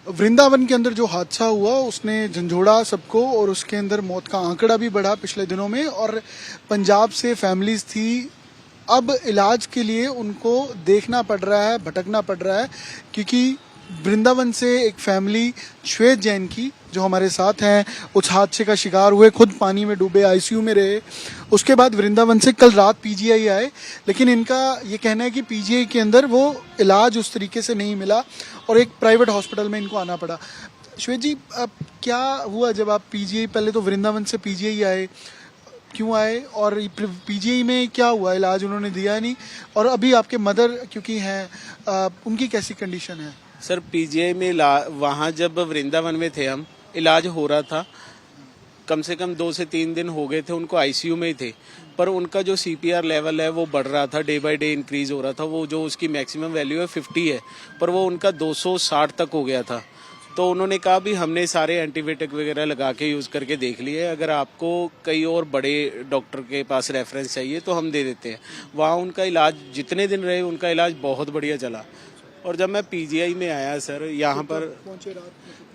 वृंदावन के अंदर जो हादसा हुआ उसने झंझोड़ा सबको, और उसके अंदर मौत का आंकड़ा भी बढ़ा पिछले दिनों में, और पंजाब से फैमिलीज थी, अब इलाज के लिए उनको देखना पड़ रहा है, भटकना पड़ रहा है, क्योंकि वृंदावन से एक फैमिली श्वेत जैन की जो हमारे साथ हैं उस हादसे का शिकार हुए, खुद पानी में डूबे, आईसीयू में रहे। उसके बाद वृंदावन से कल रात पीजीआई आए, लेकिन इनका ये कहना है कि पीजीआई के अंदर वो इलाज उस तरीके से नहीं मिला और एक प्राइवेट हॉस्पिटल में इनको आना पड़ा। श्वेत जी, अब क्या हुआ जब आप पीजीआई, पहले तो वृंदावन से पीजीआई आए, क्यों आए, और पीजीआई में क्या हुआ, इलाज उन्होंने दिया नहीं, और अभी आपके मदर क्योंकि हैं उनकी कैसी कंडीशन है? सर पीजीआई में वहाँ जब वृंदावन में थे हम, इलाज हो रहा था, कम से कम 2 से 3 दिन हो गए थे उनको आईसीयू में ही थे, पर उनका जो सीपीआर लेवल है वो बढ़ रहा था, डे बाय डे इंक्रीज हो रहा था। वो जो उसकी मैक्सिमम वैल्यू है 50 है, पर वो उनका 260 तक हो गया था। तो उन्होंने कहा भी हमने सारे एंटीबायोटिक वगैरह लगा के यूज़ करके देख लिए, अगर आपको कई और बड़े डॉक्टर के पास रेफरेंस चाहिए तो हम दे देते हैं। वहाँ उनका इलाज जितने दिन रहे उनका इलाज बहुत बढ़िया चला। और जब मैं पीजीआई में आया सर, यहाँ पर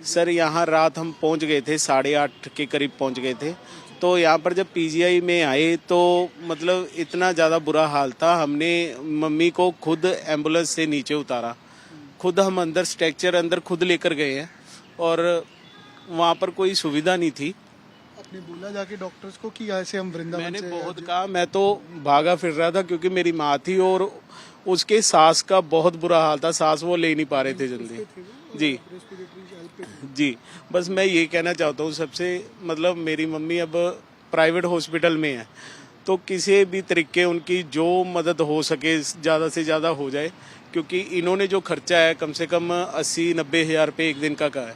सर यहाँ रात हम पहुँच गए थे, 8:30 के करीब पहुँच गए थे। तो यहाँ पर जब पीजीआई में आए तो मतलब इतना ज़्यादा बुरा हाल था, हमने मम्मी को खुद एम्बुलेंस से नीचे उतारा, खुद हम अंदर स्ट्रक्चर अंदर खुद लेकर गए हैं, और वहाँ पर कोई सुविधा नहीं थी। आपने बोला जाके डॉक्टर्स को कि ऐसे हम वृंदावन मैंने से बहुत कहा, मैं तो भागा फिर रहा था क्योंकि मेरी माँ थी और उसके सांस का बहुत बुरा हाल था, सांस वो ले नहीं पा रहे थे जल्दी। जी जी, बस मैं ये कहना चाहता हूँ सबसे, मतलब मेरी मम्मी अब प्राइवेट हॉस्पिटल में है, तो किसी भी तरीके उनकी जो मदद हो सके ज़्यादा से ज़्यादा हो जाए, क्योंकि इन्होंने जो खर्चा है कम से कम 80-90 हज़ार रुपये एक दिन का है।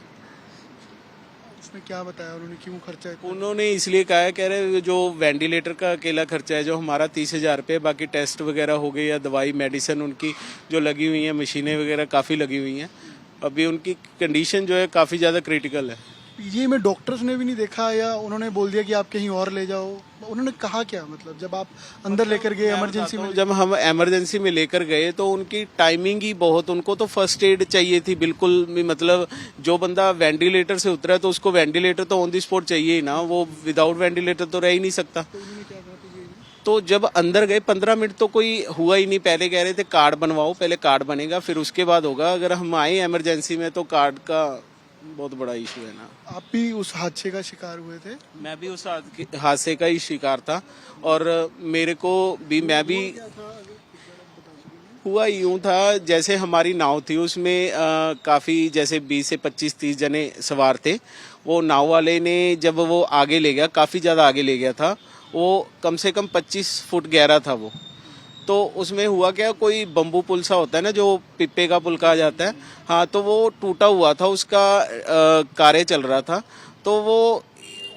उसमें क्या बताया उन्होंने, क्यों खर्चा है? उन्होंने इसलिए कहा है, कह रहे जो वेंटिलेटर का अकेला खर्चा है जो हमारा 30,000 रुपये, बाकी टेस्ट वगैरह हो गए या दवाई मेडिसिन उनकी जो लगी हुई हैं, मशीनें वगैरह काफ़ी लगी हुई हैं। अभी उनकी कंडीशन जो है काफ़ी ज़्यादा क्रिटिकल है। पीजीआई में डॉक्टर्स ने भी नहीं देखा, या उन्होंने बोल दिया कि आप कहीं और ले जाओ? उन्होंने कहा क्या, मतलब जब आप अंदर लेकर गए इमरजेंसी में? जब हम इमरजेंसी में लेकर गए तो उनकी टाइमिंग ही बहुत, उनको तो फर्स्ट एड चाहिए थी बिल्कुल, मतलब जो बंदा वेंटिलेटर से उतरा है तो उसको वेंटिलेटर तो ऑन द स्पॉट चाहिए ही ना, वो विदाउट वेंटिलेटर तो रह ही नहीं सकता। तो जब अंदर गए 15 मिनट तो कोई हुआ ही नहीं। पहले कह रहे थे कार्ड बनवाओ, पहले कार्ड बनेगा फिर उसके बाद होगा, अगर हम आए इमरजेंसी में तो कार्ड का बहुत बड़ा इशू है ना। आप भी उस हादसे का शिकार हुए थे? मैं भी उस हादसे का ही शिकार था, और मेरे को भी, मैं भी हुआ यूं था जैसे हमारी नाव थी उसमें काफ़ी जैसे 20 से 25-30 जने सवार थे। वो नाव वाले ने जब वो आगे ले गया, काफ़ी ज़्यादा आगे ले गया था, वो कम से कम 25 फुट गहरा था वो। तो उसमें हुआ क्या, कोई बम्बू पुल सा होता है ना जो पिप्पे का पुल कहा जाता है, हाँ, तो वो टूटा हुआ था, उसका कार्य चल रहा था, तो वो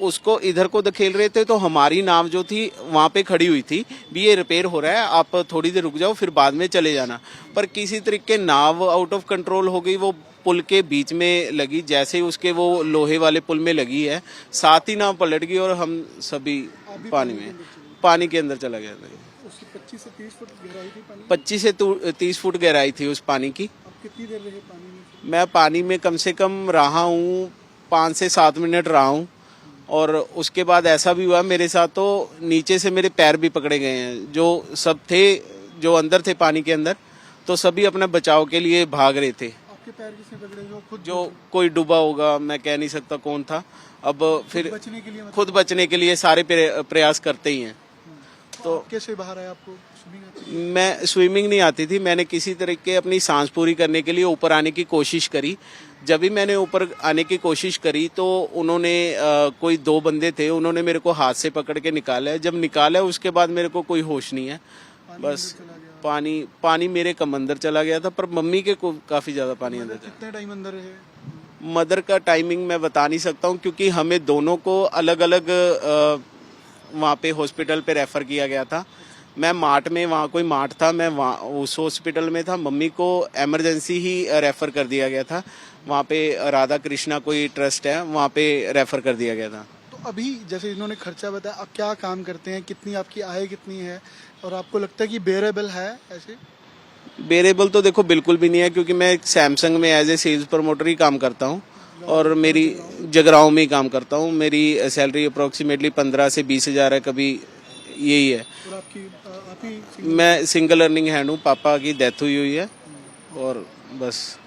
उसको इधर को धकेल रहे थे, तो हमारी नाव जो थी वहाँ पे खड़ी हुई थी भी ये रिपेयर हो रहा है, आप थोड़ी देर रुक जाओ फिर बाद में चले जाना। पर किसी तरीके नाव आउट ऑफ कंट्रोल हो गई, वो पुल के बीच में लगी, जैसे ही उसके वो लोहे वाले पुल में लगी है, साथ ही नाव पलट गई और हम सभी पानी के अंदर चला गया था। 25 से 30 फुट गहराई थी पानी? 25 से 30 फुट गहराई थी उस पानी की। आप कितनी देर रहे पानी में? मैं पानी में कम से कम रहा हूँ 5 से 7 मिनट रहा हूँ, और उसके बाद ऐसा भी हुआ मेरे साथ, तो नीचे से मेरे पैर भी पकड़े गए हैं। जो सब थे जो अंदर थे पानी के अंदर, तो सभी अपने बचाव के लिए भाग रहे थे। आपके पैर किसने पकड़े? जो कोई डूबा होगा, मैं कह नहीं सकता कौन था। अब फिर खुद बचने के लिए सारे प्रयास करते ही हैं। तो कैसे बाहर आया? आपको स्विमिंग आती थी? मैं स्विमिंग नहीं आती थी, मैंने किसी तरीके अपनी सांस पूरी करने के लिए ऊपर आने की कोशिश करी। जब भी मैंने ऊपर आने की कोशिश करी तो उन्होंने कोई 2 बंदे थे, उन्होंने मेरे को हाथ से पकड़ के निकाला है। जब निकाला उसके बाद मेरे को कोई होश नहीं है, बस पानी मेरे कम अंदर चला गया था, पर मम्मी के को काफी ज्यादा पानी अंदर था। कितने टाइम अंदर रहे? मदर का टाइमिंग मैं बता नहीं सकता हूँ, क्योंकि हमें दोनों को अलग अलग वहाँ पे हॉस्पिटल पे रेफर किया गया था। मैं मार्ट में, वहाँ कोई मार्ट था, मैं वहाँ उस हॉस्पिटल में था। मम्मी को इमरजेंसी ही रेफर कर दिया गया था, वहाँ पे राधा कृष्णा कोई ट्रस्ट है, वहाँ पे रेफर कर दिया गया था। तो अभी जैसे इन्होंने खर्चा बताया, आप क्या काम करते हैं, कितनी आपकी आय कितनी है, और आपको लगता है कि बेरेबल है ऐसे? वेरिएबल तो देखो बिल्कुल भी नहीं है, क्योंकि मैं सैमसंग में एज ए सेल्स प्रमोटर ही काम करता हूँ और मेरी जगराओं में ही काम करता हूँ। मेरी सैलरी अप्रोक्सीमेटली 15 से 20 हज़ार है, कभी यही है। और आपकी आप ही मैं सिंगल अर्निंग हैंड हूँ, पापा की डेथ हुई है और बस।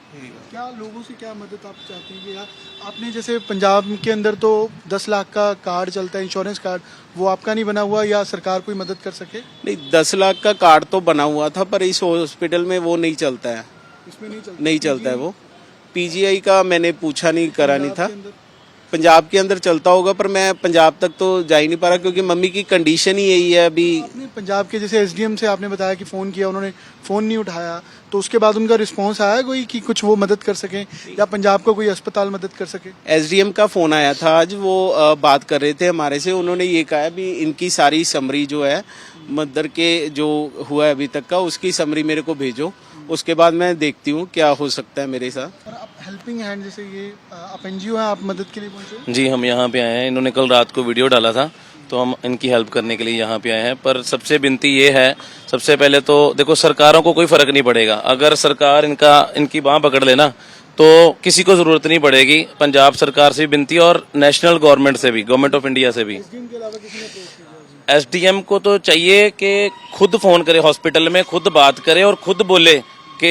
क्या लोगों से क्या मदद आप चाहते हैं कि यार आपने जैसे पंजाब के अंदर तो 10 लाख का कार्ड चलता है, इंश्योरेंस कार्ड, वो आपका नहीं बना हुआ या सरकार कोई मदद कर सके? नहीं, 10 लाख का कार्ड तो बना हुआ था, पर इस हॉस्पिटल में वो नहीं चलता है। इसमें नहीं नहीं चलता है वो। पीजीआई का मैंने पूछा नहीं, करा नहीं था। के अंदर पंजाब के अंदर चलता होगा, पर मैं पंजाब तक तो जा ही नहीं पा रहा, क्योंकि मम्मी की कंडीशन ही यही है अभी। आपने पंजाब के जैसे एसडीएम से आपने बताया कि फ़ोन किया, उन्होंने फ़ोन नहीं उठाया, तो उसके बाद उनका रिस्पांस आया कोई कि कुछ वो मदद कर सकें या पंजाब का कोई अस्पताल मदद कर सके? एसडीएम का फोन आया था आज, वो बात कर रहे थे हमारे से। उन्होंने ये कहा भी इनकी सारी समरी जो है मदर के जो हुआ है अभी तक का, उसकी समरी मेरे को भेजो, उसके बाद मैं देखती हूँ क्या हो सकता है मेरे साथ। और आप हेल्पिंग हैंड जैसे ये आप एनजीओ हैं, आप मदद के लिए पहुंचे? जी, हम यहाँ पे आए हैं। इन्होंने कल रात को वीडियो डाला था, तो हम इनकी हेल्प करने के लिए यहाँ पे आए हैं। पर सबसे विनती ये है, सबसे पहले तो देखो सरकारों को कोई फर्क नहीं पड़ेगा। अगर सरकार इनकी बाँह पकड़ लेना तो किसी को जरूरत नहीं पड़ेगी। पंजाब सरकार से भी विनती और नेशनल गवर्नमेंट से भी, गवर्नमेंट ऑफ इंडिया से भी। एसडीएम के अलावा किसी ने अप्रोच नहीं किया? एसडीएम को तो चाहिए कि खुद फोन करे हॉस्पिटल में, खुद बात करे और खुद बोले कि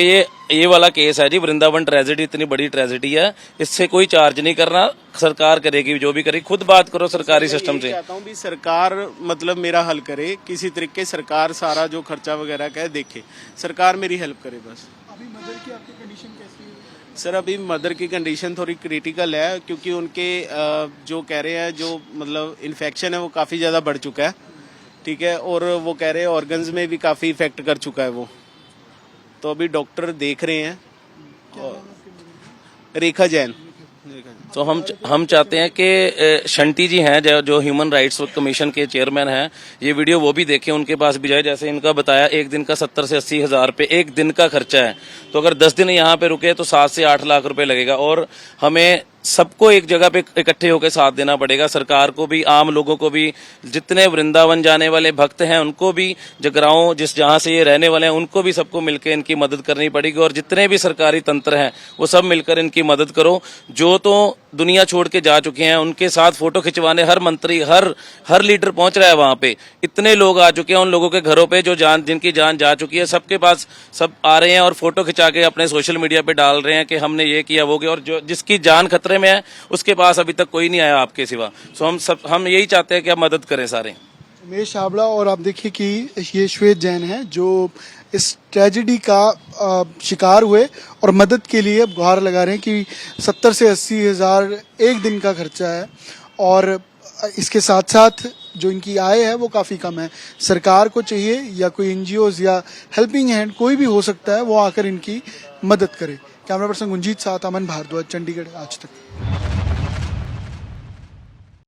ये वाला केस है जी, वृंदावन ट्रेजेडी इतनी बड़ी ट्रेजेडी है, इससे कोई चार्ज नहीं करना, सरकार करेगी जो भी करेगी, खुद बात करो सरकारी सिस्टम से। चाहता हूँ भी सरकार मतलब मेरा हल करे किसी तरीके, सरकार सारा जो खर्चा वगैरह का है देखे, सरकार मेरी हेल्प करे बस। अभी मदर की आपकी कंडीशन कैसी है? सर अभी मदर की कंडीशन थोड़ी क्रिटिकल है, क्योंकि उनके जो कह रहे हैं जो मतलब इन्फेक्शन है वो काफ़ी ज़्यादा बढ़ चुका है, ठीक है, और वो कह रहे हैं ऑर्गन्स में भी काफ़ी इफेक्ट कर चुका है वो, तो अभी डॉक्टर देख रहे हैं। रेखा जैन। तो हम चाहते हैं कि शंटी जी हैं जो ह्यूमन राइट्स कमीशन के चेयरमैन हैं, ये वीडियो वो भी देखें, उनके पास भी जाए। जैसे इनका बताया एक दिन का 70 से 80 हज़ार रुपये एक दिन का खर्चा है, तो अगर 10 दिन यहाँ पे रुके तो 7 से 8 लाख रुपए लगेगा। और हमें सबको एक जगह पे इकट्ठे होकर साथ देना पड़ेगा, सरकार को भी, आम लोगों को भी, जितने वृंदावन जाने वाले भक्त हैं उनको भी, जगराओं जहाँ से ये रहने वाले हैं उनको भी, सबको मिलकर इनकी मदद करनी पड़ेगी। और जितने भी सरकारी तंत्र हैं वो सब मिलकर इनकी मदद करो। जो तो दुनिया छोड़ के जा चुके हैं उनके साथ फोटो खिंचवाने हर मंत्री, हर लीडर पहुंच रहा है वहां पे। इतने लोग आ चुके हैं उन लोगों के घरों पे जिनकी जान जा चुकी है, सबके पास सब आ रहे हैं और फोटो खिंचा के अपने सोशल मीडिया पे डाल रहे हैं कि हमने ये किया वो किया। और जो जिसकी जान खतरे में है उसके पास अभी तक कोई नहीं आया आपके सिवा। सो हम यही चाहते हैं कि आप मदद करें सारे। उमेश छाबड़ा, और आप देखिए कि ये श्वेत जैन है जो इस ट्रेजेडी का शिकार हुए और मदद के लिए अब गुहार लगा रहे हैं कि 70 से 80 हज़ार एक दिन का खर्चा है, और इसके साथ साथ जो इनकी आय है वो काफ़ी कम है। सरकार को चाहिए या कोई एनजीओज या हेल्पिंग हैंड कोई भी हो सकता है वो आकर इनकी मदद करे। कैमरा पर्सन गुंजीत साथ अमन भारद्वाज, चंडीगढ़ आज तक।